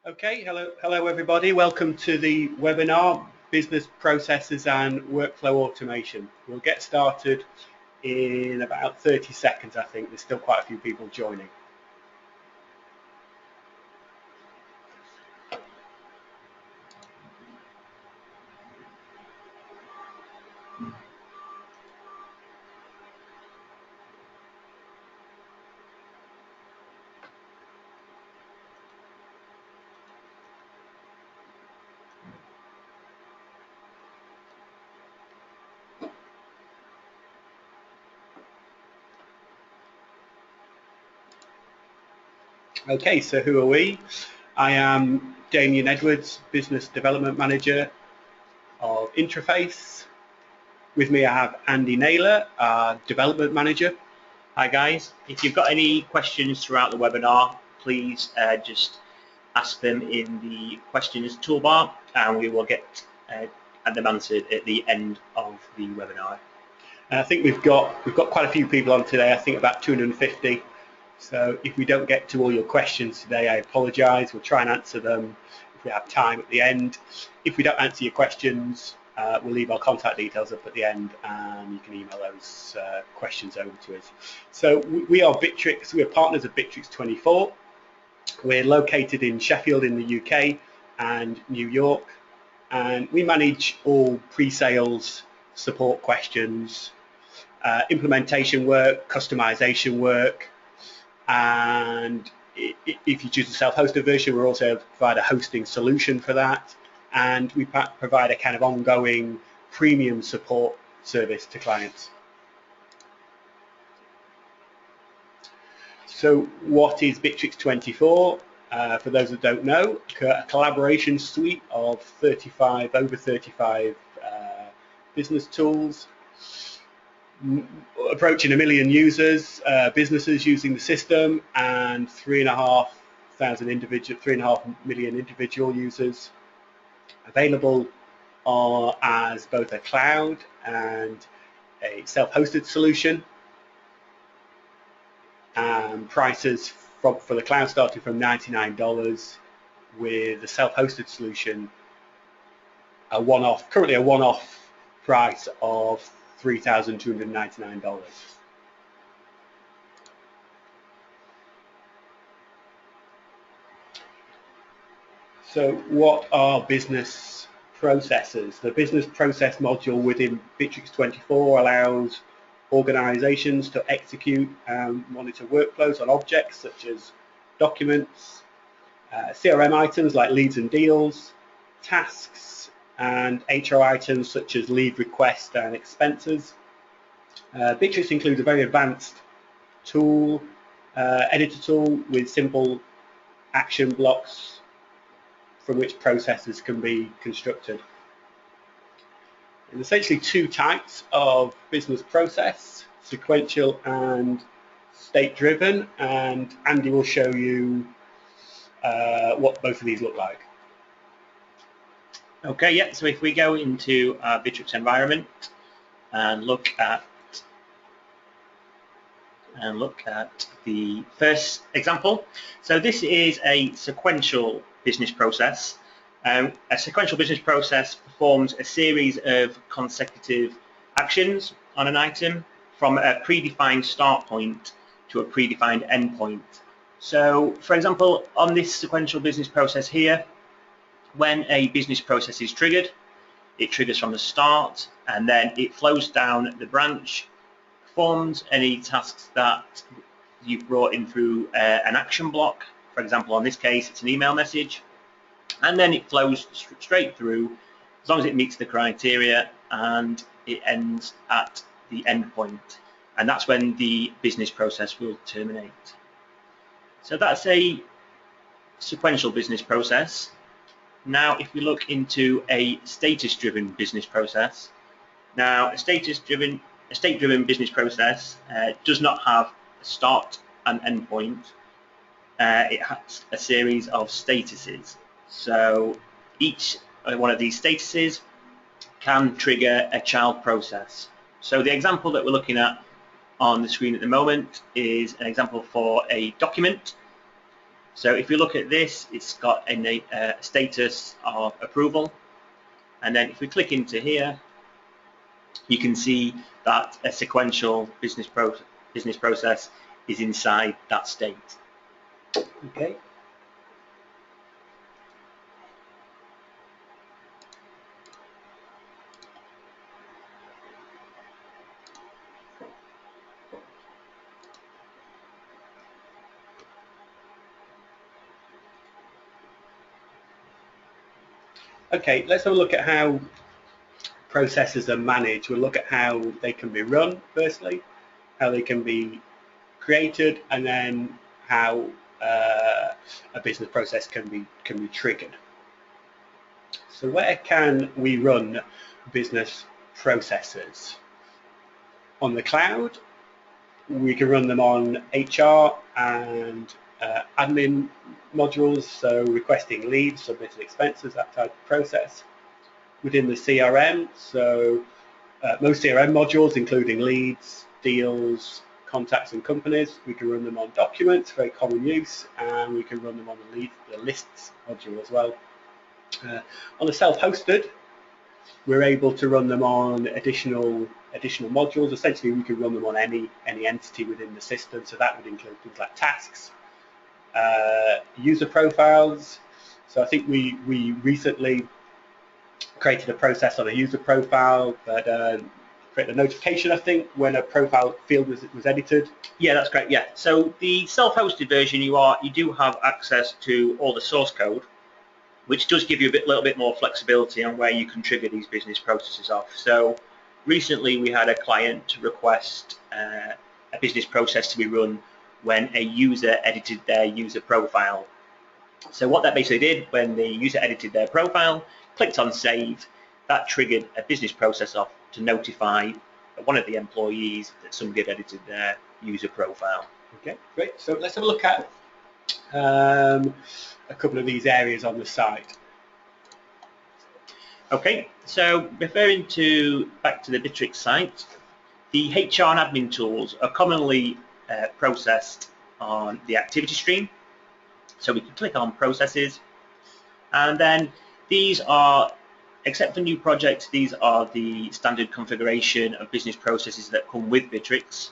Okay, hello everybody. Welcome to the webinar, Business Processes and Workflow Automation. We'll get started in about 30 seconds, I think. There's still quite a few people joining. Okay, so who are we? I am Damien Edwards, Business Development Manager of Intreface. With me I have Andy Naylor, our Development Manager. Hi guys, if you've got any questions throughout the webinar, please just ask them in the questions toolbar and we will get them answered at the end of the webinar. And I think we've got quite a few people on today, I think about 250. So if we don't get to all your questions today, I apologise. We'll try and answer them if we have time at the end. If we don't answer your questions, we'll leave our contact details up at the end and you can email those questions over to us. So we are Bitrix, we're partners of Bitrix24. We're located in Sheffield in the UK and New York, and we manage all pre-sales support questions, implementation work, customization work, and if you choose a self-hosted version, we'll also provide a hosting solution for that, and we provide a kind of ongoing premium support service to clients. So what is Bitrix24? For those that don't know, a collaboration suite of over 35 business tools, approaching 1 million users, businesses using the system, and 3.5 million individual users. Available as both a cloud and a self-hosted solution. Prices for the cloud starting from $99, with the self-hosted solution currently a one-off price of $3,299. So what are business processes? The business process module within Bitrix24 allows organizations to execute and monitor workflows on objects such as documents, CRM items like leads and deals, tasks, and HR items such as leave request and expenses. Bitrix includes a very advanced tool, editor tool with simple action blocks from which processes can be constructed. There's essentially two types of business process, sequential and state-driven, and Andy will show you what both of these look like. Okay, yeah, so if we go into our Bitrix environment and look at the first example. So this is a sequential business process. A sequential business process performs a series of consecutive actions on an item from a predefined start point to a predefined end point. So, for example, on this sequential business process here, when a business process is triggered, it triggers from the start and then it flows down the branch, performs any tasks that you've brought in through an action block. For example, on this case, it's an email message, and then it flows straight through as long as it meets the criteria, and it ends at the end point, and that's when the business process will terminate. So that's a sequential business process. Now if we look into a status-driven business process, now a state-driven business process does not have a start and end point. It has a series of statuses. So each one of these statuses can trigger a child process. So the example that we're looking at on the screen at the moment is an example for a document. So if you look at this, it's got a status of approval, and then if we click into here, you can see that a sequential business process is inside that state. Okay. Okay, let's have a look at how processes are managed. We'll look at how they can be run, firstly, how they can be created, and then how a business process can be triggered. So where can we run business processes? On the cloud, we can run them on HR and admin modules, so requesting leads, submitting expenses, that type of process. Within the CRM, so most CRM modules, including leads, deals, contacts and companies, we can run them on documents, very common use, and we can run them on the lists module as well. On the self-hosted, we're able to run them on additional modules. Essentially, we can run them on any entity within the system, so that would include things like tasks, user profiles. So I think we recently created a process on a user profile that created a notification, I think, when a profile field was edited. Yeah, that's correct. Yeah. So the self-hosted version, you do have access to all the source code, which does give you a little bit more flexibility on where you can trigger these business processes off. So recently we had a client request a business process to be run when a user edited their user profile. So what that basically did, when the user edited their profile, clicked on save, that triggered a business process off to notify one of the employees that somebody had edited their user profile. Okay, great. So let's have a look at a couple of these areas on the site. Okay, so referring back to the Bitrix site, the HR and admin tools are commonly processed on the activity stream. So we can click on processes, and then these are, except for new projects, these are the standard configuration of business processes that come with Bitrix,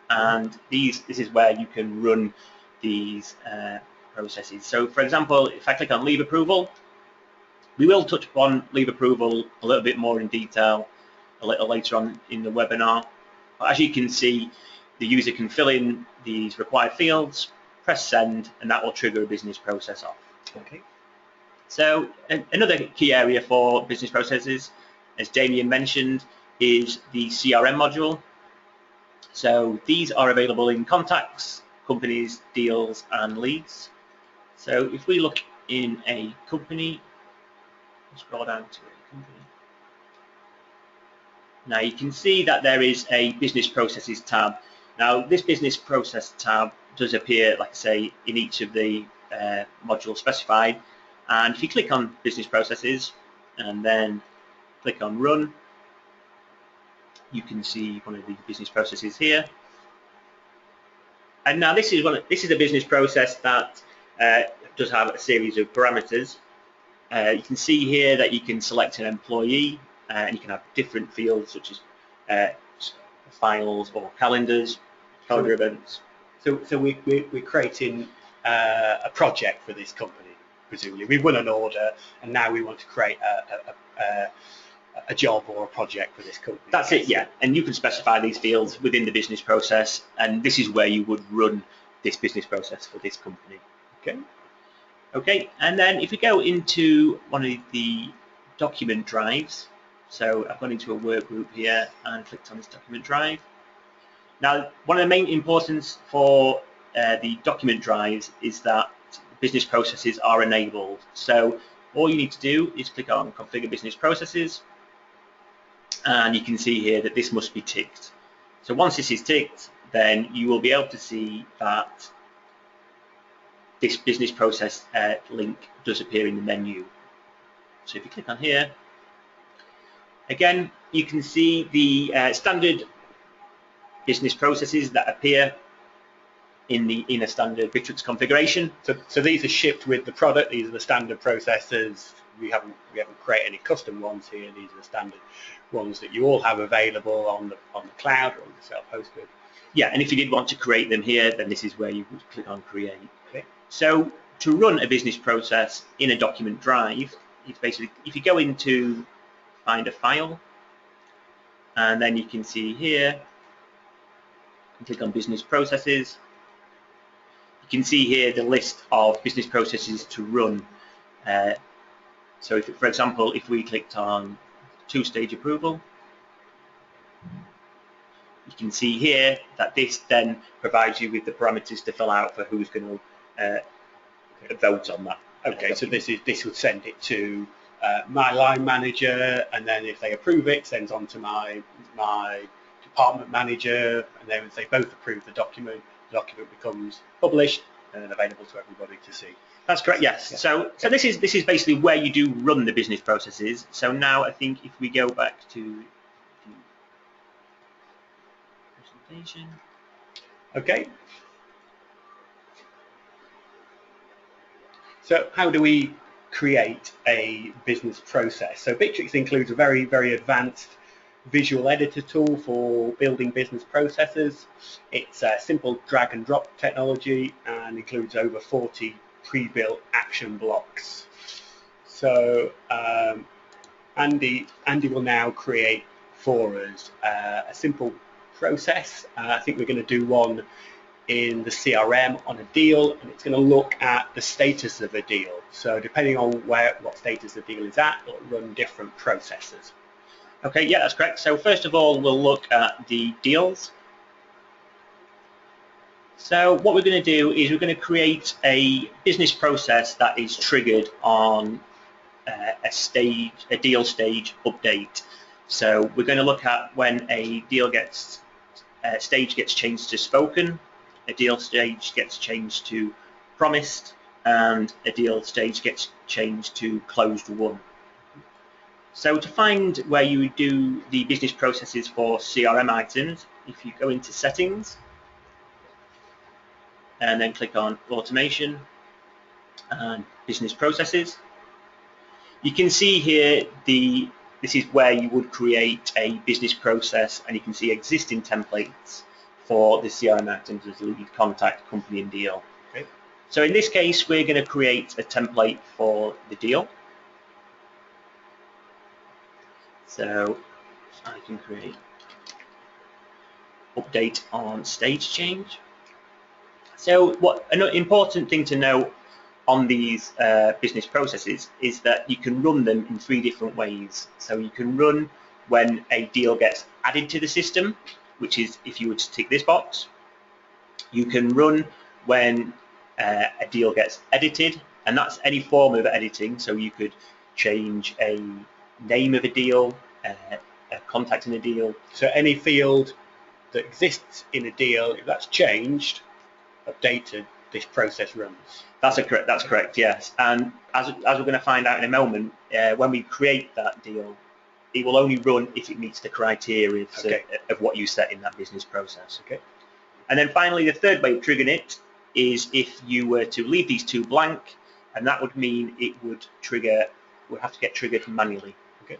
and this is where you can run these processes. So for example, if I click on leave approval, we will touch upon leave approval a little bit more in detail a little later on in the webinar. But as you can see, the user can fill in these required fields, press send, and that will trigger a business process off. Okay. So another key area for business processes, as Damien mentioned, is the CRM module. So these are available in contacts, companies, deals, and leads. So if we look in a company, scroll down to a company. Now you can see that there is a business processes tab. Now this business process tab does appear, like I say, in each of the modules specified. And if you click on business processes and then click on run, you can see one of the business processes here. And now this is a business process that does have a series of parameters. You can see here that you can select an employee, and you can have different fields such as files or calendar events. So we're creating a project for this company, presumably. We've won an order, and now we want to create a job or a project for this company. That's it, yeah. And you can specify these fields within the business process, and this is where you would run this business process for this company. Okay. Okay, and then if we go into one of the document drives, so I've gone into a work group here and clicked on this document drive. Now, one of the main importance for the document drives is that business processes are enabled. So all you need to do is click on Configure Business Processes, and you can see here that this must be ticked. So once this is ticked, then you will be able to see that this business process link does appear in the menu. So if you click on here, again, you can see the standard business processes that appear. in a standard Bitrix configuration. So these are shipped with the product. These are the standard processors. We haven't created any custom ones here. These are the standard ones that you all have available on the cloud or on the self-hosted. Yeah, and if you did want to create them here, then this is where you would click on create. Okay. So to run a business process in a document drive, it's basically, if you go into find a file, and then you can see here, you click on business processes. You can see here the list of business processes to run. So if, for example, if we clicked on two-stage approval, you can see here that this then provides you with the parameters to fill out for who's going to vote on that. Okay, so this would send it to my line manager, and then if they approve it, sends on to my department manager, and then if they both approve the document becomes published and available to everybody to see. That's correct, yes. Yeah. So this is basically where you do run the business processes. So now I think if we go back to the presentation. Okay. So how do we create a business process? So Bitrix includes a very, very advanced visual editor tool for building business processes. It's a simple drag and drop technology and includes over 40 pre-built action blocks. So Andy will now create for us a simple process. I think we're going to do one in the CRM on a deal, and it's going to look at the status of a deal. So depending on what status the deal is at, it'll run different processes. Okay, yeah, that's correct. So first of all, we'll look at the deals. So what we're going to do is we're going to create a business process that is triggered on a deal stage update. So we're going to look at when a deal stage gets changed to spoken, a deal stage gets changed to promised, and a deal stage gets changed to closed won. So to find where you would do the business processes for CRM items, if you go into settings and then click on automation and business processes, you can see here this is where you would create a business process, and you can see existing templates for the CRM items as lead, contact, company and deal. Okay. So in this case, we're going to create a template for the deal. So I can create update on stage change. So an important thing to know on these business processes is that you can run them in 3 different ways. So you can run when a deal gets added to the system, which is if you were to tick this box. You can run when a deal gets edited, and that's any form of editing. So you could change a name of a deal, a contact in a deal. So any field that exists in a deal, if that's changed, updated, this process runs. That's correct, yes. And as we're going to find out in a moment, when we create that deal, it will only run if it meets the criteria of what you set in that business process. Okay. And then finally, the third way of triggering it is if you were to leave these 2 blank, and that would mean it would have to get triggered manually. Okay.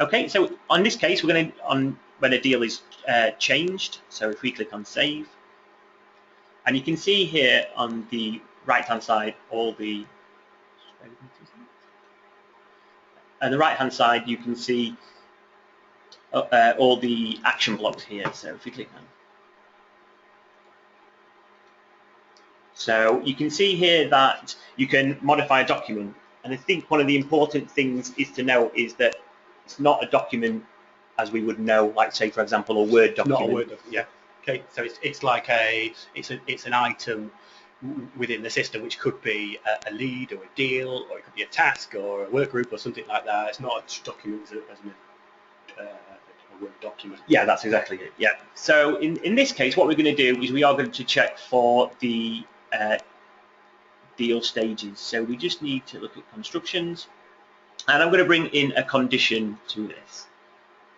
Okay, so on this case, we're going to when a deal is changed. So if we click on save, and you can see here on the right-hand side you can see all the action blocks here. So if we click on, so you can see here that you can modify a document, and I think one of the important things is to know is that it's not a document as we would know, like say for example a Word document. Not a Word document, yeah. Okay, so it's like it's an item within the system, which could be a lead or a deal, or it could be a task or a work group or something like that. It's not a document as a Word document. Yeah, that's exactly it. Yeah. So in this case, what we're going to do is we are going to check for the deal stages. So we just need to look at constructions, and I'm going to bring in a condition to this.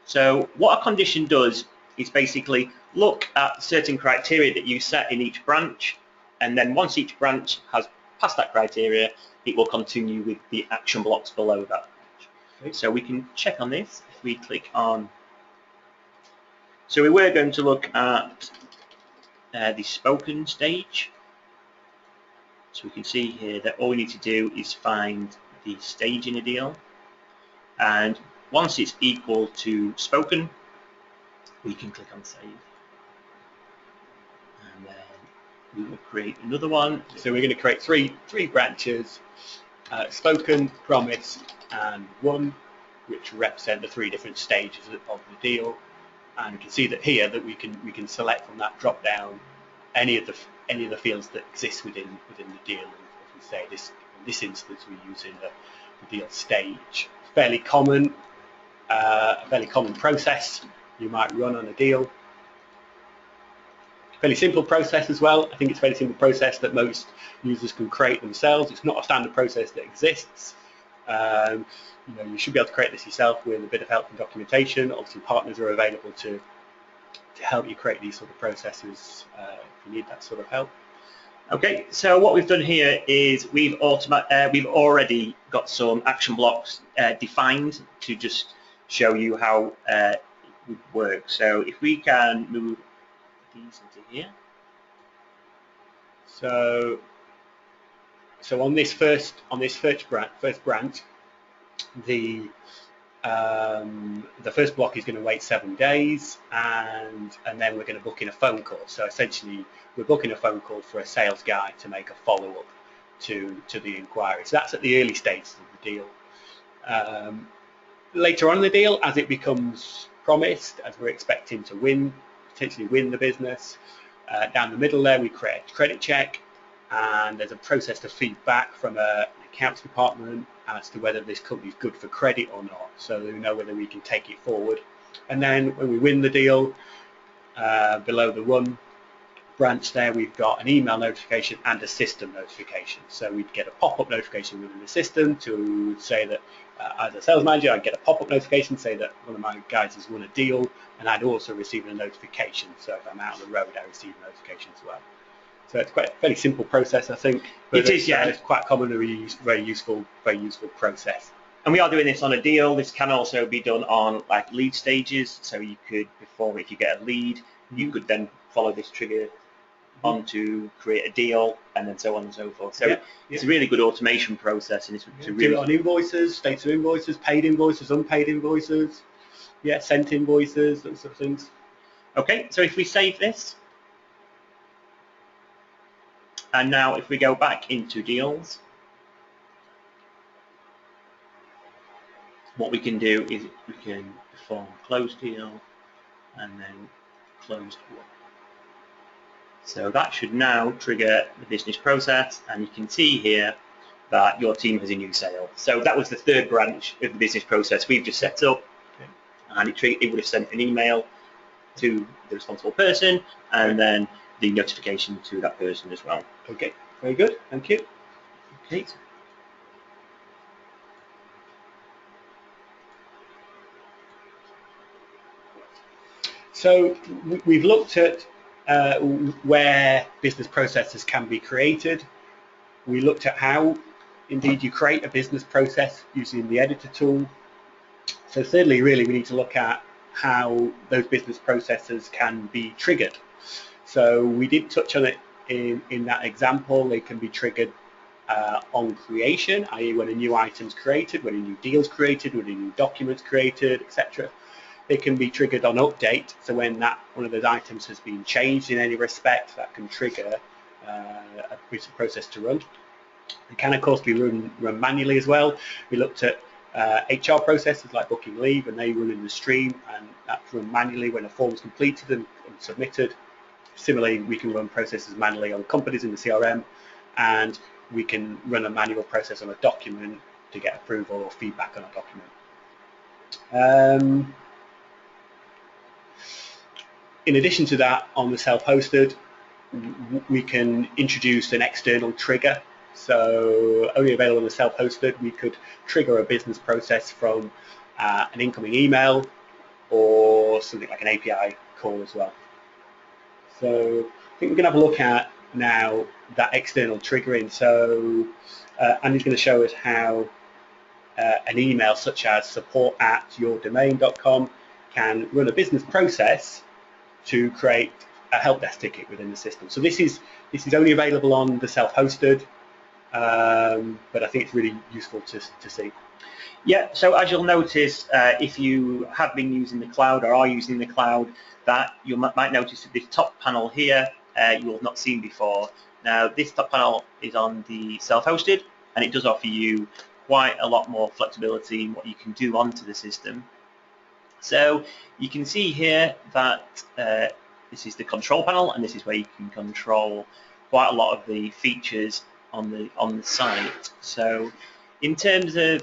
So what a condition does is basically look at certain criteria that you set in each branch, and then once each branch has passed that criteria, it will continue with the action blocks below that branch. Okay. So we can check on this if we click on. So we were going to look at the spoken stage. So we can see here that all we need to do is find the stage in a deal, and once it's equal to spoken, we can click on save, and then we will create another one. So we're going to create three branches, spoken, promised, and won, which represent the 3 different stages of the deal. And you can see that here that we can select from that drop down any of the fields that exist within the deal. And as we say, in this instance, we're using the deal stage. Fairly common, a fairly common process you might run on a deal. Fairly simple process as well. I think it's a fairly simple process that most users can create themselves. It's not a standard process that exists. You should be able to create this yourself with a bit of help and documentation. Obviously, partners are available to help you create these sort of processes if you need that sort of help. Okay, so what we've done here is we've already got some action blocks defined to just show you how it would work. So if we can move these into here. So on this first branch, the first block is going to wait 7 days, and then we're going to book in a phone call. So essentially, we're booking a phone call for a sales guy to make a follow-up to the inquiry. So that's at the early stages of the deal. Later on in the deal, as it becomes promised, as we're expecting to potentially win the business, down the middle there we create a credit check, and there's a process to feed back from an accounts department as to whether this company is good for credit or not, so we know whether we can take it forward. And then when we win the deal, below the one branch there, we've got an email notification and a system notification. So we'd get a pop-up notification within the system to say that, as a sales manager, I'd get a pop-up notification say that one of my guys has won a deal, and I'd also receive a notification. So if I'm out on the road, I receive a notification as well. So it's quite a fairly simple process, I think. But it is, yeah. It's quite common, very useful process. And we are doing this on a deal. This can also be done on like lead stages. So you could, before, if you get a lead, you could then follow this trigger on to create a deal, and then so on and so forth. So it's a really good automation process, and it's really do it on invoices, status of invoices, paid invoices, unpaid invoices, sent invoices, those sort of things. Okay, so if we save this, and now if we go back into deals, what we can do is we can perform close deal and then closed one. So that should now trigger the business process, and you can see here that your team has a new sale. So that was the 3rd branch of the business process we've just set up, and it would have sent an email to the responsible person, and then the notification to that person as well. Okay, very good, thank you. Okay. So we've looked at where business processes can be created. We looked at how, indeed, you create a business process using the editor tool. So thirdly, really, we need to look at how those business processes can be triggered. So we did touch on it in that example. They can be triggered on creation, i.e. when a new item's created, when a new deal's created, when a new document's created, etc. They can be triggered on update, so when one of those items has been changed in any respect, that can trigger a piece of process to run. It can, of course, be run manually as well. We looked at HR processes like booking leave, and they run in the stream, and that's run manually when a form is completed and submitted. Similarly, we can run processes manually on companies in the CRM, and we can run a manual process on a document to get approval or feedback on a document. In addition to that, on the self-hosted, we can introduce an external trigger. So only available on the self-hosted, we could trigger a business process from an incoming email or something like an API call as well. So I think we're going to have a look at now that external triggering. So Andy's going to show us how an email such as support@yourdomain.com can run a business process to create a help desk ticket within the system. So this is only available on the self-hosted, but I think it's really useful to see. Yeah, so as you'll notice, if you have been using the cloud or are using the cloud, that you might notice that this top panel here you will have not seen before. Now this top panel is on the self-hosted, and it does offer you quite a lot more flexibility in what you can do onto the system. So you can see here that this is the control panel, and this is where you can control quite a lot of the features on the site. So in terms of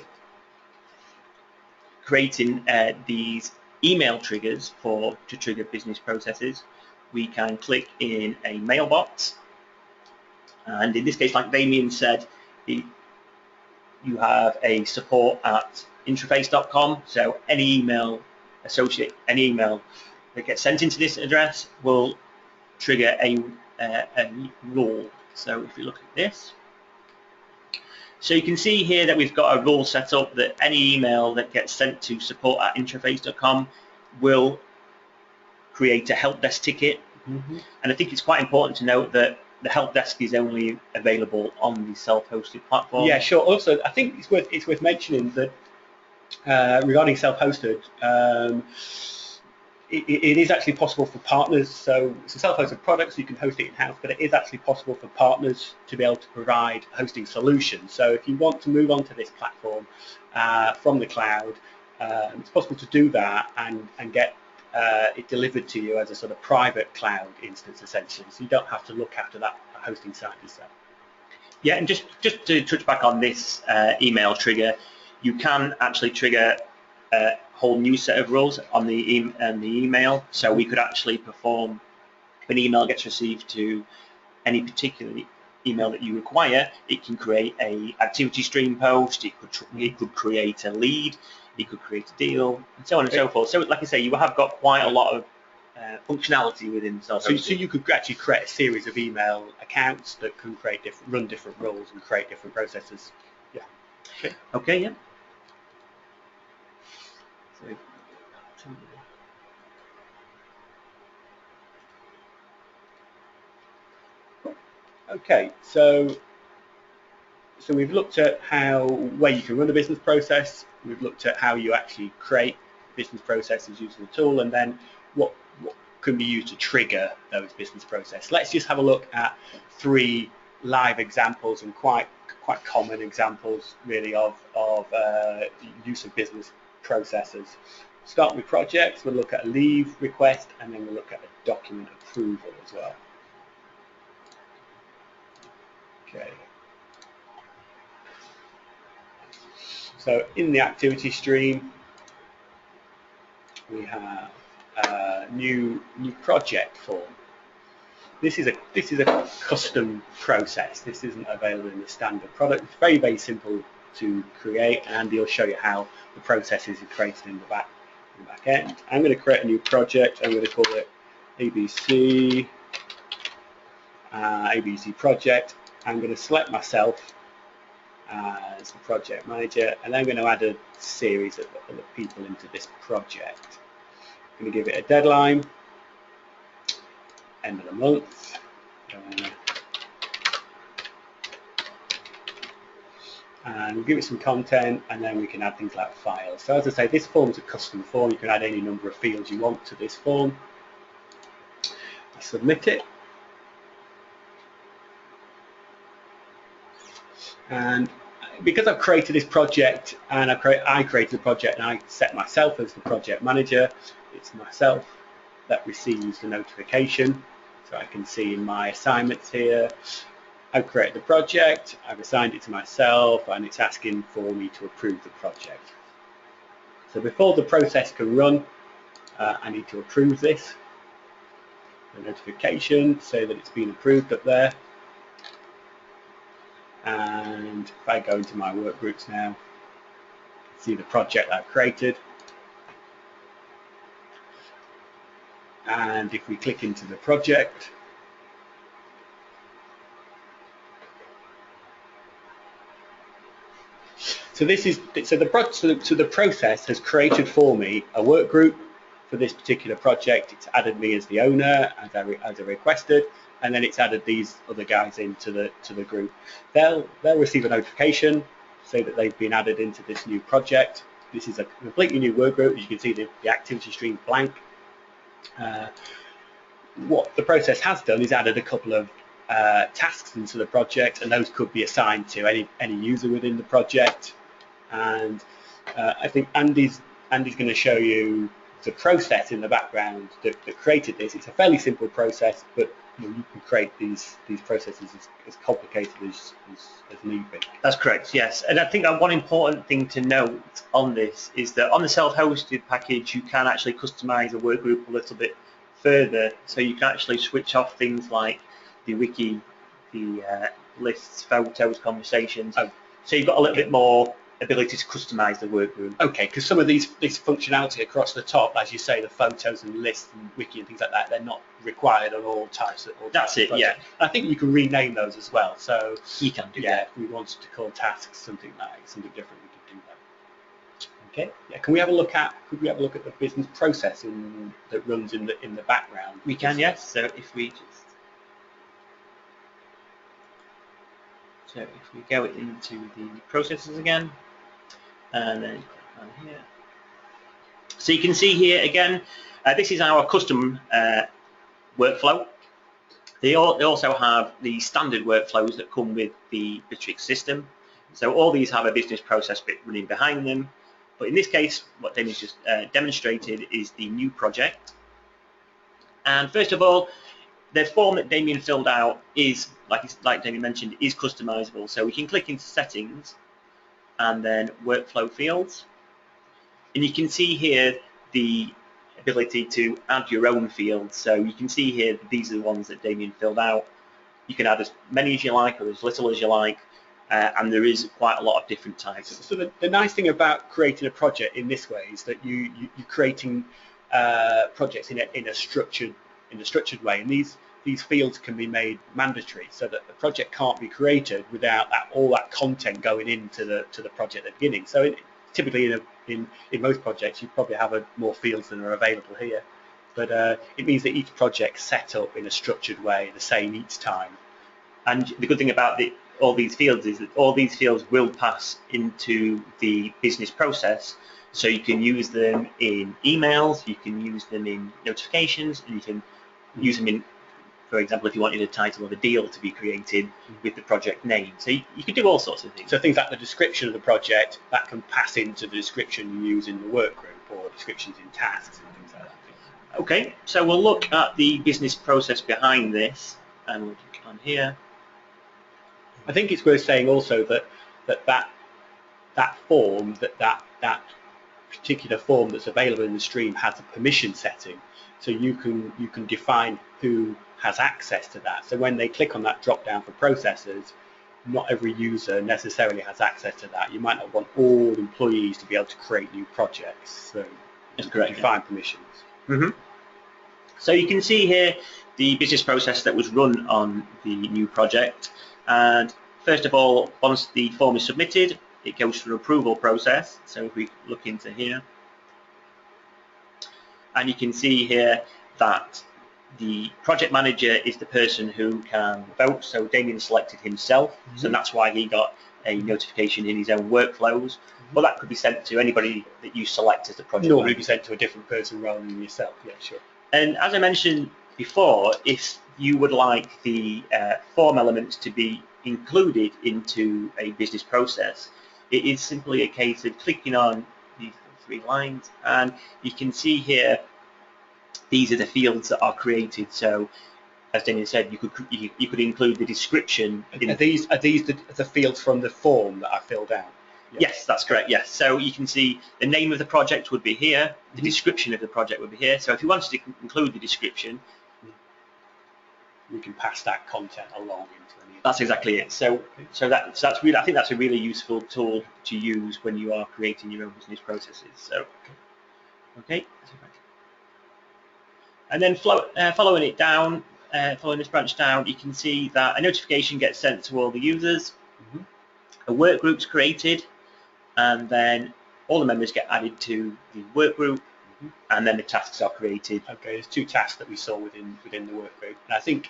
creating these email triggers to trigger business processes, we can click in a mailbox, and in this case, like Damien said, you have a support@intreface.com, so any email that gets sent into this address will trigger a rule. So if you look at this, so you can see here that we've got a rule set up that any email that gets sent to support@intreface.com will create a help desk ticket. And I think it's quite important to note that the help desk is only available on the self-hosted platform. Yeah, sure. Also, I think it's worth mentioning that regarding self-hosted, it is actually possible for partners. So it's a self-hosted product, so you can host it in-house, but it is actually possible for partners to be able to provide hosting solutions. So if you want to move on to this platform from the cloud, it's possible to do that and get it delivered to you as a sort of private cloud instance, essentially. So you don't have to look after that hosting site yourself. Yeah, and just to touch back on this email trigger, you can actually trigger a whole new set of rules on the email. So we could actually perform, if an email gets received to any particular email that you require, it can create a activity stream post, it could create a lead, it could create a deal, and so on and so forth. So like I say, you have got quite a lot of functionality within self-hosted. So you could actually create a series of email accounts that can run different roles and create different processes. Yeah. Okay, yeah. Okay, so we've looked at where you can run a business process. We've looked at how you actually create business processes using the tool, and then what can be used to trigger those business processes. Let's just have a look at 3 live examples and quite common examples really of use of business processes. Start with projects. We'll look at a leave request, and then we'll look at a document approval as well. Okay. So in the activity stream, we have a new project form. This is a custom process. This isn't available in the standard product. It's very, very simple to create, and Andy will show you how the processes are created in the back end. I'm going to create a new project. I'm going to call it ABC project. I'm going to select myself as the project manager, and I'm going to add a series of other people into this project. I'm going to give it a deadline, end of the month, and we'll give it some content, and then we can add things like files. So as I say, this form's a custom form. You can add any number of fields you want to this form. I submit it, and because I've created this project, and I created the project, and I set myself as the project manager, it's myself that receives the notification. So I can see in my assignments here, I've created the project, I've assigned it to myself, and it's asking for me to approve the project. So before the process can run, I need to approve this. The notification, say that it's been approved up there. And if I go into my work groups now, see the project I've created. And if we click into the project, so the process has created for me a work group for this particular project. It's added me as the owner, as I requested, and then it's added these other guys into the group. They'll receive a notification say that they've been added into this new project. This is a completely new work group. As you can see, the activity stream blank. What the process has done is added a couple of tasks into the project, and those could be assigned to any user within the project. And I think Andy's going to show you the process in the background that created this. It's a fairly simple process, but you can create these processes as complicated as need be. That's correct, yes. And I think that one important thing to note on this is that on the self-hosted package, you can actually customize a work group a little bit further. So you can actually switch off things like the wiki, the lists, photos, conversations. Oh. So you've got a little bit more ability to customize the work group. Okay, because some of this functionality across the top, as you say, the photos and lists and wiki and things like that, they're not required on all types of That's it, yeah. I think you can rename those as well. So you can do yeah, that. if we wanted to call tasks something different, we could do that. Okay. Yeah. Could we have a look at the business process that runs in the background? We can, yes. So if we go into the processes again, and then click on here. So you can see here again, this is our custom workflow. They also have the standard workflows that come with the Bitrix system. So all these have a business process bit running behind them. But in this case, what Damien's just demonstrated is the new project. And first of all, the form that Damien filled out is, like Damien mentioned, is customizable. So we can click into settings and then workflow fields. And you can see here the ability to add your own fields. So you can see here that these are the ones that Damien filled out. You can add as many as you like or as little as you like. And there is quite a lot of different types. So the nice thing about creating a project in this way is that you're creating projects in a structured way, and these fields can be made mandatory, so that the project can't be created without all that content going into the project at the beginning. So typically in most projects you probably have more fields than are available here, but it means that each project's set up in a structured way, the same each time. And the good thing about all these fields is that all these fields will pass into the business process. So you can use them in emails, you can use them in notifications, and you can use them in, for example, if you wanted a title of a deal to be created with the project name. So you could do all sorts of things. So things like the description of the project, that can pass into the description you use in the work group, or descriptions in tasks and things like that. Okay, so we'll look at the business process behind this, and we'll click on here. I think it's worth saying also that form, that particular form that's available in the stream has a permission setting, so you can define who has access to that. So when they click on that drop down for processes, not every user necessarily has access to that. You might not want all employees to be able to create new projects, so that's correct. Define permissions. Mm-hmm. So you can see here the business process that was run on the new project. And first of all, once the form is submitted, it goes through an approval process. So if we look into here, and you can see here that the project manager is the person who can vote. So Damien selected himself, so that's why he got a notification in his own workflows. Well, that could be sent to anybody that you select as the project manager. Normally be sent to a different person rather than yourself, yeah, sure. And as I mentioned before, if you would like the form elements to be included into a business process, it is simply a case of clicking on these three lines, and you can see here these are the fields that are created. So as Damien said, you could include the description. Are these the fields from the form that I filled out? Yes, that's correct, yes. So you can see the name of the project would be here, the description of the project would be here. So if you wanted to include the description, we can pass that content along into any. That's exactly it. So that's really, I think that's a really useful tool to use when you are creating your own business processes. So okay. And then following it down, following this branch down, you can see that a notification gets sent to all the users, a work group's created, and then all the members get added to the work group, and then the tasks are created. Okay, there's 2 tasks that we saw within the work group, and I think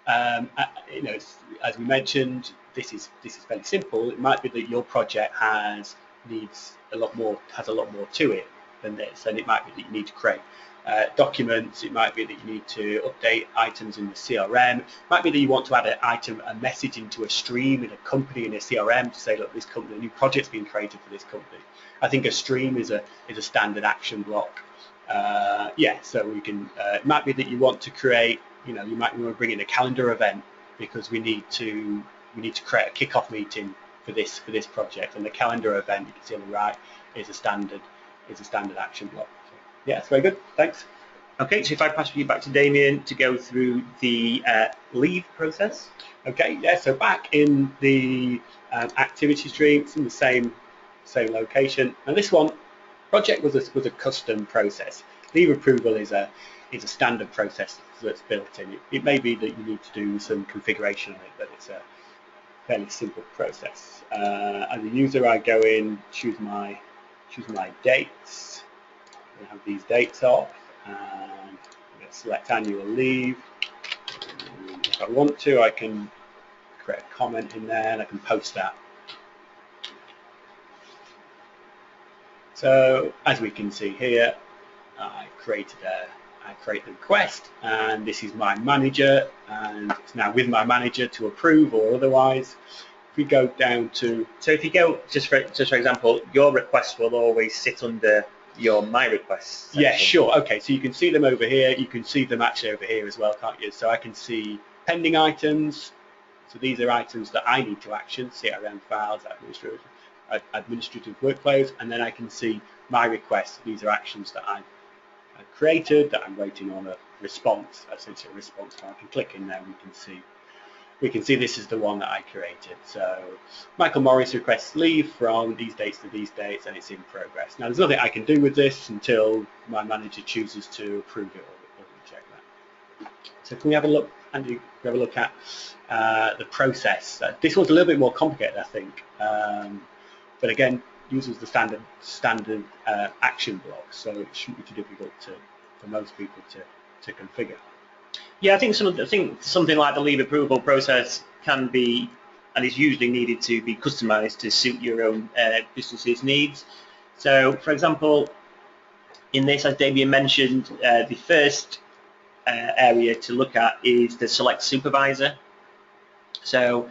as we mentioned, this is fairly simple. It might be that your project has a lot more to it than this, and it might be that you need to create documents. It might be that you need to update items in the CRM. It might be that you want to add a message into a stream in a company in a CRM to say, look, this company, a new project's been created for this company. I think a stream is a standard action block. So we can. It might be that you want to create. You might want to bring in a calendar event because we need to create a kickoff meeting for this project, and the calendar event, you can see on the right, is a standard action block. So, yeah, it's very good. Thanks. Okay, so if I pass you back to Damien to go through the leave process. Okay, yeah. So back in the activity stream, it's in the same location. And this one project was a custom process. Leave approval is a standard process that's built in. It may be that you need to do some configuration on it, but it's a fairly simple process. As a user, I go in, choose my dates. I have these dates off, and I'm going to select annual leave. If I want to, I can create a comment in there, and I can post that. So as we can see here, I create the request, and this is my manager, and it's now with my manager to approve or otherwise. If we go down to, so if you go just for example, your request will always sit under your my requests section. Yeah, sure. Okay, so you can see them over here. You can see them actually over here as well, can't you? So I can see pending items. So these are items that I need to action, CRM files, administrative workflows, and then I can see my requests. These are actions that I've created that I'm waiting on a response, essentially a response. So I can click in there, and we can see this is the one that I created. So Michael Morris requests leave from these dates to these dates, and it's in progress. Now there's nothing I can do with this until my manager chooses to approve it or reject that. So can we have a look, Andy, have a look at the process? This one's a little bit more complicated, I think, but again, uses the standard action block, so it shouldn't be too difficult for most people to configure. Yeah, I think something like the leave approval process can be, and is usually needed to be customized to suit your own business's needs. So, for example, in this, as Damien mentioned, the first area to look at is the select supervisor. So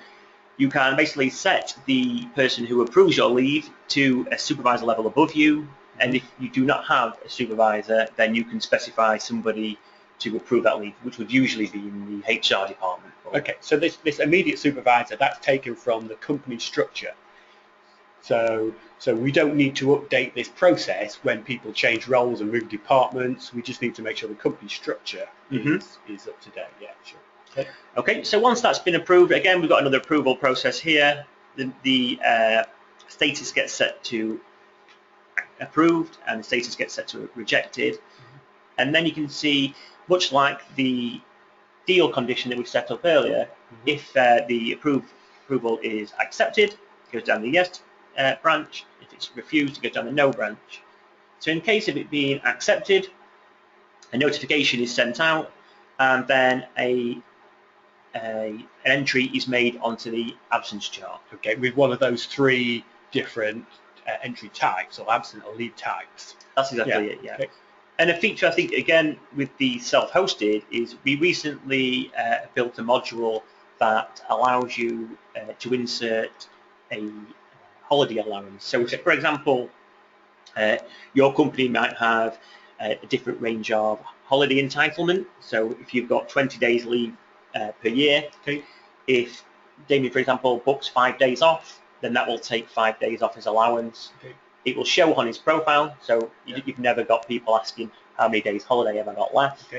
you can basically set the person who approves your leave to a supervisor level above you, and if you do not have a supervisor, then you can specify somebody to approve that leave, which would usually be in the HR department. Okay, so this immediate supervisor, that's taken from the company structure. So we don't need to update this process when people change roles and move departments. We just need to make sure the company structure is up to date. Yeah, sure. Okay, so once that's been approved, again, we've got another approval process here. The status gets set to approved, and the status gets set to rejected. And then you can see, much like the deal condition that we set up earlier, if the approval is accepted, it goes down the yes branch. If it's refused, it goes down the no branch. So in case of it being accepted, a notification is sent out, and then an entry is made onto the absence chart. Okay, with one of those 3 different entry types, or absent or leave types. That's exactly it, yeah. Okay. And a feature, I think, again, with the self-hosted is we recently built a module that allows you to insert a holiday allowance. So, for example, your company might have a different range of holiday entitlement. So if you've got 20 days leave per year, if Damien, for example, books 5 days off, then that will take 5 days off his allowance. It will show on his profile, so you've never got people asking how many days holiday have I got left. So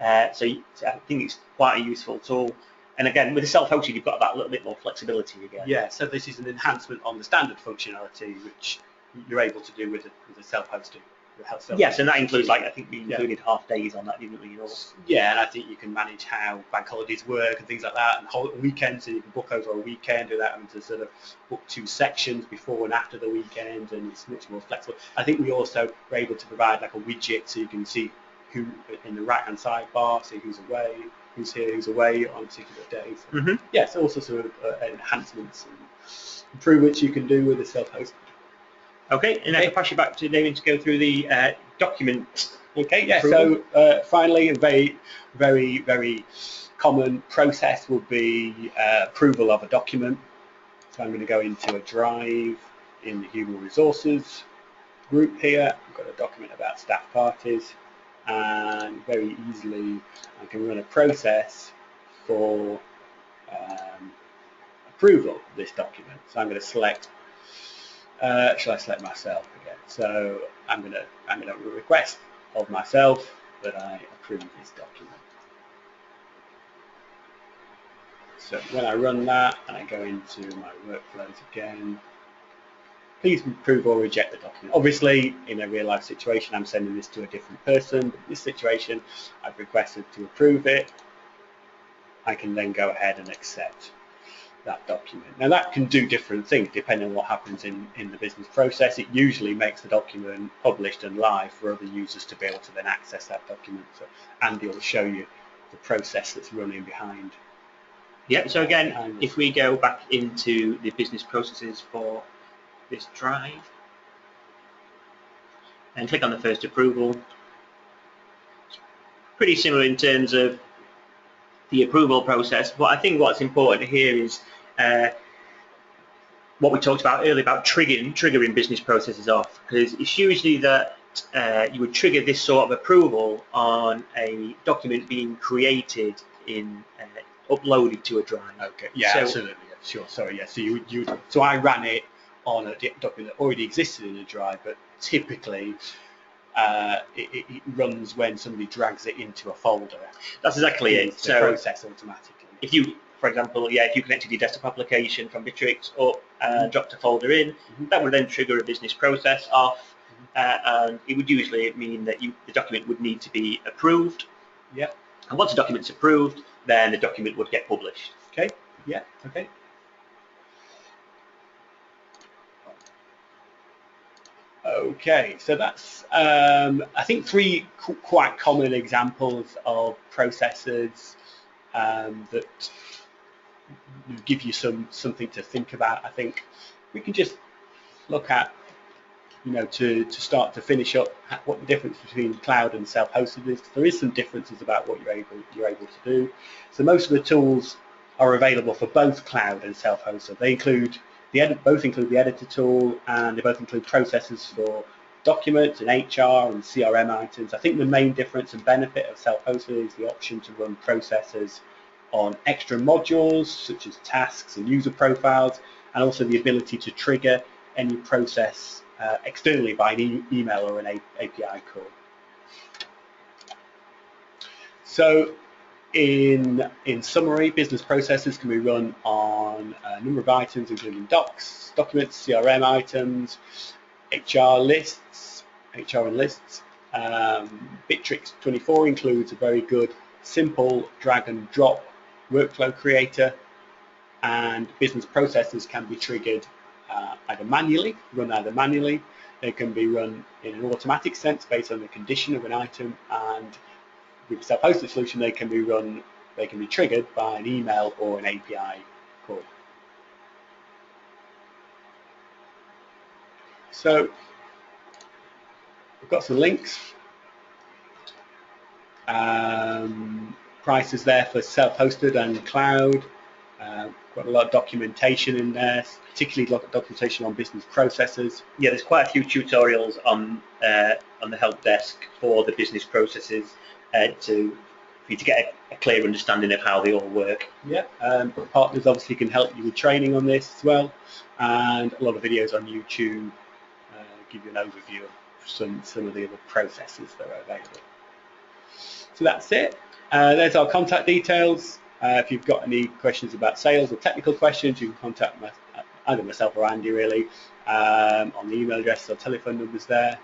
I think it's quite a useful tool. And again, with the self-hosted, you've got that little bit more flexibility again. Yeah, so this is an enhancement on the standard functionality, which you're able to do with the self-hosted Yes, and that includes, like, I think we included half days on that, didn't we? Yeah, and I think you can manage how bank holidays work and things like that, and weekends, so you can book over a weekend without having to sort of book 2 sections before and after the weekend, and it's much more flexible. I think we also were able to provide like a widget so you can see who in the right-hand sidebar, see who's away, who's here, who's away on a particular day. So, yeah, it's also sort of enhancements and improvements you can do with the self-hosted. Okay, and I can pass you back to Damien to go through the document. Okay, yeah, approval. So finally, a very common process would be approval of a document. So I'm going to go into a drive in the human resources group here. I've got a document about staff parties, and very easily I can run a process for approval of this document. So I'm going to select. Shall I select myself again? So I'm going to request of myself that I approve this document. So when I run that and I go into my workflows again, please approve or reject the document. Obviously, in a real life situation, I'm sending this to a different person. But in this situation, I've requested to approve it. I can then go ahead and accept that document. Now that can do different things depending on what happens in the business process. It usually makes the document published and live for other users to be able to then access that document. So Andy will show you the process that's running behind. Yeah, so again, if we go back into the business processes for this drive and click on the first approval, pretty similar in terms of the approval process, but I think what's important here is what we talked about earlier about triggering business processes off, because it's usually that you would trigger this sort of approval on a document being created in uploaded to a drive. Okay. Yeah, so, absolutely. Yeah, sure. Sorry. Yeah. So so I ran it on a document that already existed in a drive, but typically it runs when somebody drags it into a folder. That's exactly it. So process automatically. If you, for example, if you connected your desktop application from Bitrix up and dropped a folder in, that would then trigger a business process off, and it would usually mean that the document would need to be approved. Yeah. And once the document's approved, then the document would get published. Okay. Yeah. Okay. Okay, so that's I think 3 quite common examples of processes that give you something to think about. I think we can just look at, to start to finish up, what the difference between cloud and self-hosted is. There is some differences about what you're able to do. So most of the tools are available for both cloud and self-hosted. They both include the editor tool, and they both include processes for documents and HR and CRM items. I think the main difference and benefit of self-hosted is the option to run processes on extra modules such as tasks and user profiles, and also the ability to trigger any process externally by an email or an API call. So in summary, business processes can be run on a number of items, including docs, documents, CRM items, HR and lists. Bitrix24 includes a very good, simple drag and drop workflow creator, and business processes can be triggered either manually. They can be run in an automatic sense based on the condition of an item, and with self-hosted solution, they can be triggered by an email or an API call. So we've got some links. Prices there for self-hosted and cloud. Got a lot of documentation in there, particularly documentation on business processes. Yeah, there's quite a few tutorials on the help desk for the business processes for you to get a clear understanding of how they all work. Yeah, partners obviously can help you with training on this as well, and a lot of videos on YouTube give you an overview of some of the other processes that are available. So that's it. There's our contact details. If you've got any questions about sales or technical questions, you can contact either myself or Andy really on the email address or telephone numbers there.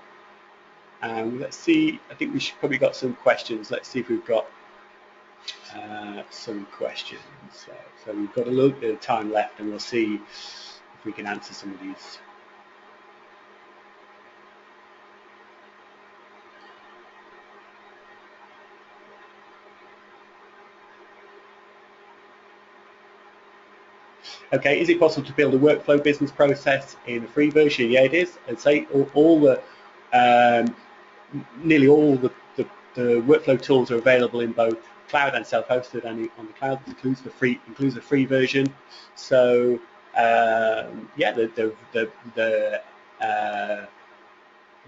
Let's see, I think we should probably got some questions. Let's see if we've got some questions. So we've got a little bit of time left, and we'll see if we can answer some of these. Okay, is it possible to build a workflow business process in a free version? Yeah, it is. And say all the nearly all the workflow tools are available in both cloud and self-hosted, and on the cloud includes the free version. So yeah, the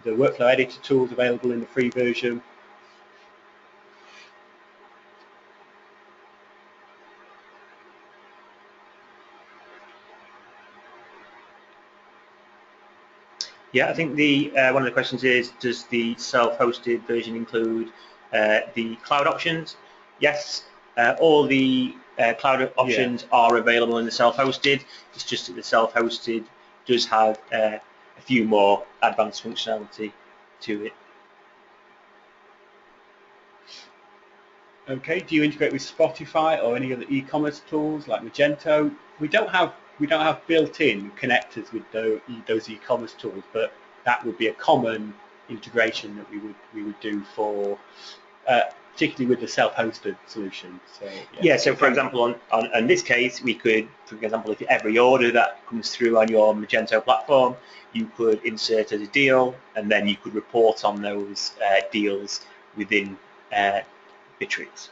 workflow editor tools available in the free version. Yeah, I think the one of the questions is, does the self-hosted version include the cloud options? Yes, all the cloud options are available in the self-hosted. It's just that the self-hosted does have a few more advanced functionality to it. Okay, do you integrate with Spotify or any other e-commerce tools like Magento? We don't have built-in connectors with those e-commerce tools, but that would be a common integration that we would do for particularly with the self-hosted solution. So yeah, so for example, on this case, we could, for example, if every order that comes through on your Magento platform, you could insert as a deal, and then you could report on those deals within Bitrix.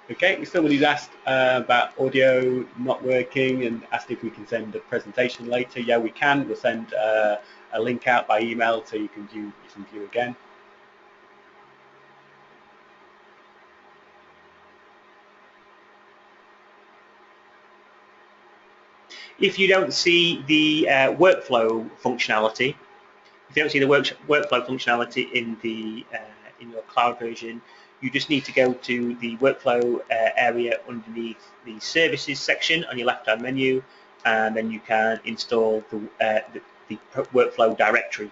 Okay, somebody's asked about audio not working and asked if we can send a presentation later. Yeah, we can. We'll send a link out by email so you can view again. If you don't see the workflow functionality, in your cloud version, you just need to go to the workflow area underneath the services section on your left-hand menu, and then you can install the workflow directory.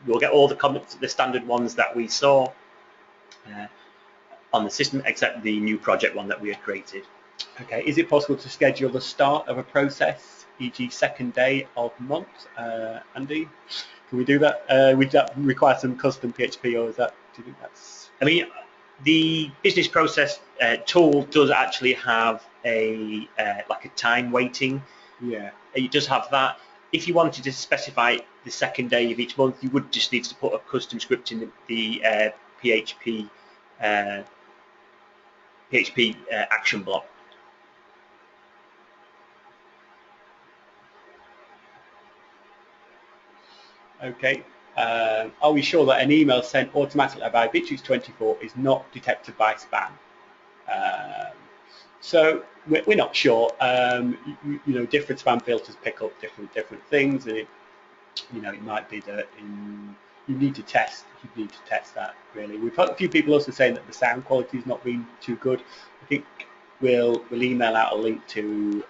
You'll get all the comments, the standard ones that we saw on the system, except the new project one that we had created. Okay, is it possible to schedule the start of a process, e.g. second day of month? Andy, can we do that? Would that require some custom PHP, or is that, do you think that's... I mean, the business process tool does actually have a like a time waiting. Yeah. It does have that. If you wanted to specify the second day of each month, you would just need to put a custom script in the PHP action block. Okay. Are we sure that an email sent automatically by Bitrix24 is not detected by spam? So we're not sure. You know, different spam filters pick up different things, and it might be that you need to test that really. We've had a few people also saying that the sound quality has not been too good. I think we'll email out a link to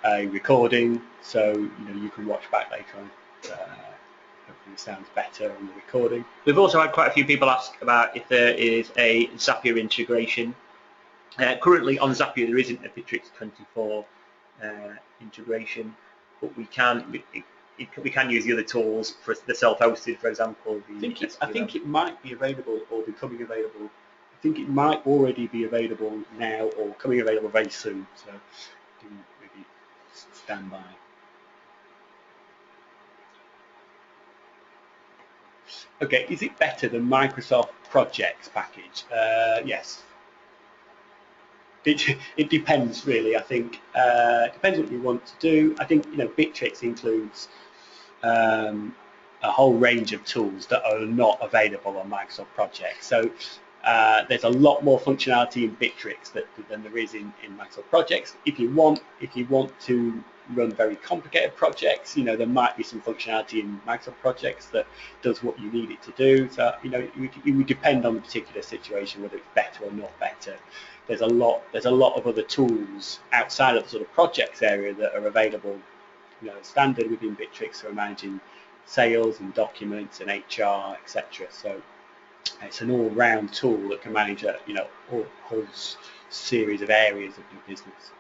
a recording, so you can watch back later on. Hopefully it sounds better on the recording. We've also had quite a few people ask about if there is a Zapier integration. Currently on Zapier there isn't a Bitrix24 integration, but we can use the other tools for the self-hosted, for example. I think it might be available or becoming available. I think it might already be available now or coming available very soon. So maybe stand by. Okay, is it better than Microsoft Projects package? Yes. It depends really. I think it depends what you want to do. I think Bitrix includes a whole range of tools that are not available on Microsoft Projects. So there's a lot more functionality in Bitrix than there is in Microsoft Projects. If you want to run very complicated projects. There might be some functionality in Microsoft projects that does what you need it to do. So it would depend on the particular situation whether it's better or not better. There's a lot of other tools outside of the sort of projects area that are available, standard within Bitrix for managing sales and documents and HR, etc. So it's an all-round tool that can manage a whole series of areas of your business.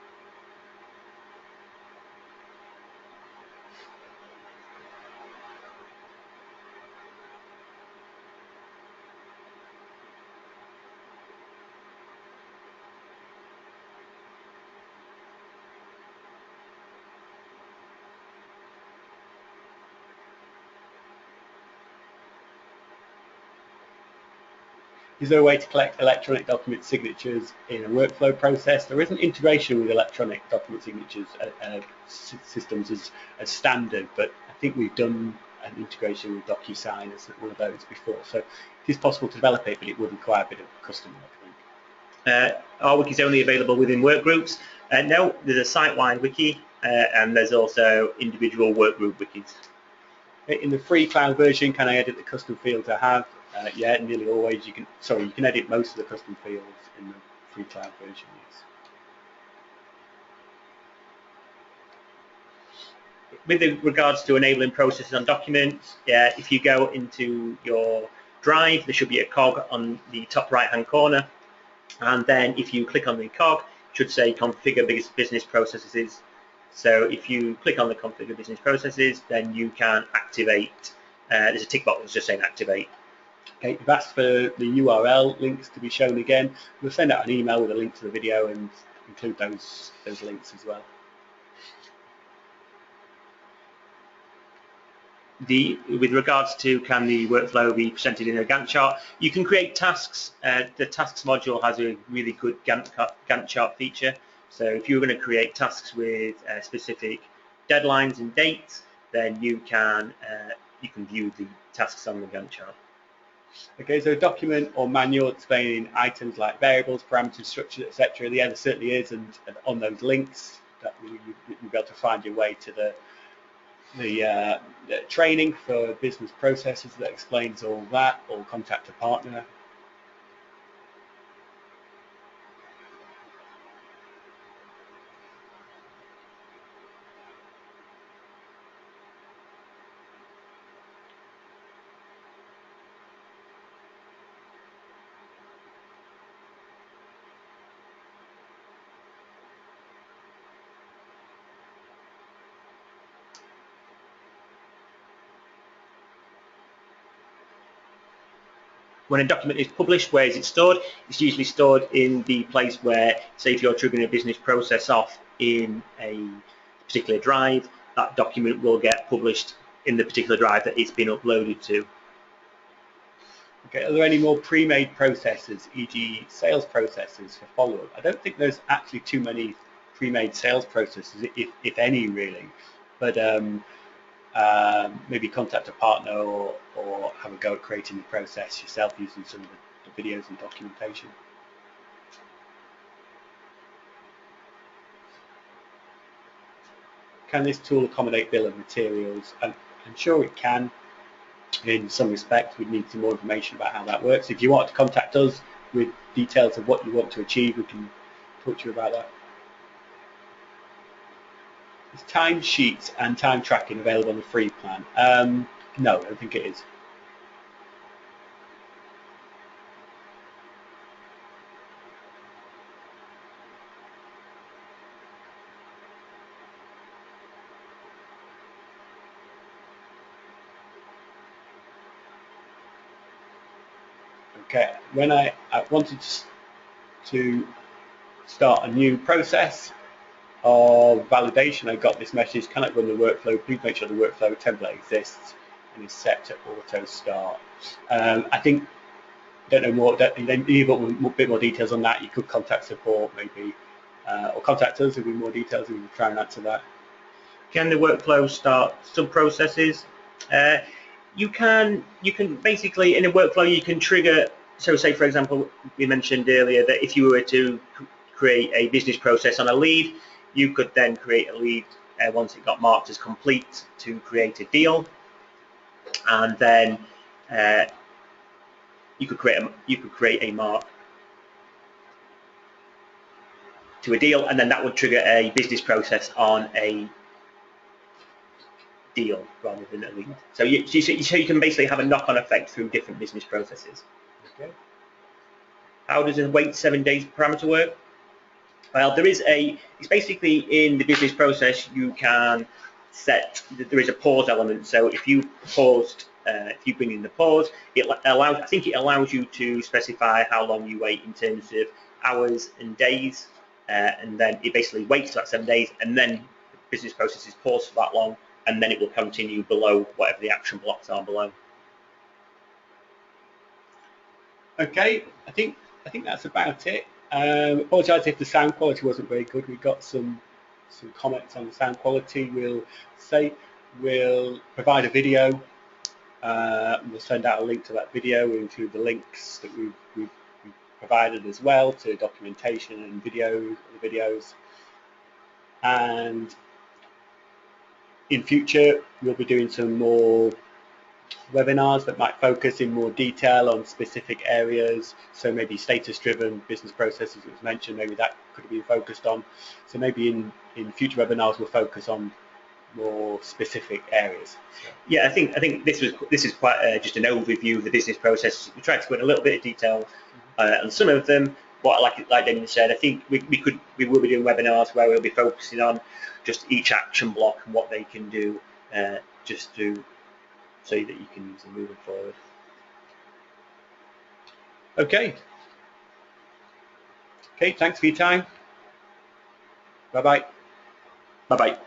Is there a way to collect electronic document signatures in a workflow process? There isn't integration with electronic document signatures systems as standard, but I think we've done an integration with DocuSign as one of those before. So it is possible to develop it, but it would require a bit of custom work, I think. Our wiki is only available within workgroups. No, there's a site-wide wiki, and there's also individual workgroup wikis. In the free cloud version, can I edit the custom fields I have? Yeah, nearly always. You can edit most of the custom fields in the free cloud version, yes. With regards to enabling processes on documents, if you go into your drive, there should be a cog on the top right-hand corner, and then if you click on the cog, it should say configure business processes. So if you click on the configure business processes, then you can activate. There's a tick box that's just saying activate. Okay, you've asked for the URL links to be shown again. We'll send out an email with a link to the video and include those links as well. With regards to can the workflow be presented in a Gantt chart, you can create tasks. The tasks module has a really good Gantt chart feature. So if you're going to create tasks with specific deadlines and dates, then you can view the tasks on the Gantt chart. Okay, so a document or manual explaining items like variables, parameters, structures, etc. Yeah, there certainly is, and on those links, that you'll be able to find your way to the training for business processes that explains all that, or contact a partner. When a document is published, where is it stored? It's usually stored in the place where, say if you're triggering a business process off in a particular drive, that document will get published in the particular drive that it's been uploaded to. Okay, are there any more pre-made processes, e.g. sales processes for follow-up? I don't think there's actually too many pre-made sales processes, if any really, but maybe contact a partner or have a go at creating the process yourself using some of the videos and documentation. Can this tool accommodate bill of materials? I'm sure it can. In some respects, we'd need some more information about how that works. If you want to contact us with details of what you want to achieve, we can talk to you about that. Is timesheets and time tracking available on the free plan? No, I don't think it is. Okay, when I wanted to start a new process of validation, I got this message, can I run the workflow? Please make sure the workflow template exists and is set to auto start. I think, don't know more, you've got a bit more details on that. You could contact support maybe, or contact us with more details and we can try and answer that. Can the workflow start sub-processes? You can basically, in a workflow, you can trigger, so say for example, we mentioned earlier that if you were to create a business process on a lead, you could then create a lead once it got marked as complete, to create a deal, and then you could create a mark to a deal, and then that would trigger a business process on a deal rather than a lead. So you can basically have a knock-on effect through different business processes. Okay. How does a wait 7 days parameter work? Well, it's basically in the business process you can set, there is a pause element. So if you if you bring in the pause, I think it allows you to specify how long you wait in terms of hours and days, and then it basically waits for that 7 days, and then the business process is paused for that long, and then it will continue below whatever the action blocks are below. Okay, I think that's about it. Apologise if the sound quality wasn't very good. We got some comments on the sound quality. We'll provide a video. We'll send out a link to that video. We'll include the links that we've provided as well to documentation and videos. And in future, we'll be doing some more webinars that might focus in more detail on specific areas. So maybe status-driven business processes was mentioned, maybe that could be focused on. So maybe in future webinars we'll focus on more specific areas. Yeah, I think this is quite just an overview of the business process. We tried to go in a little bit of detail on some of them. But like Damien said, I think we will be doing webinars where we'll be focusing on just each action block and what they can do, just to so that you can use them moving forward. Okay, thanks for your time. Bye-bye. Bye-bye.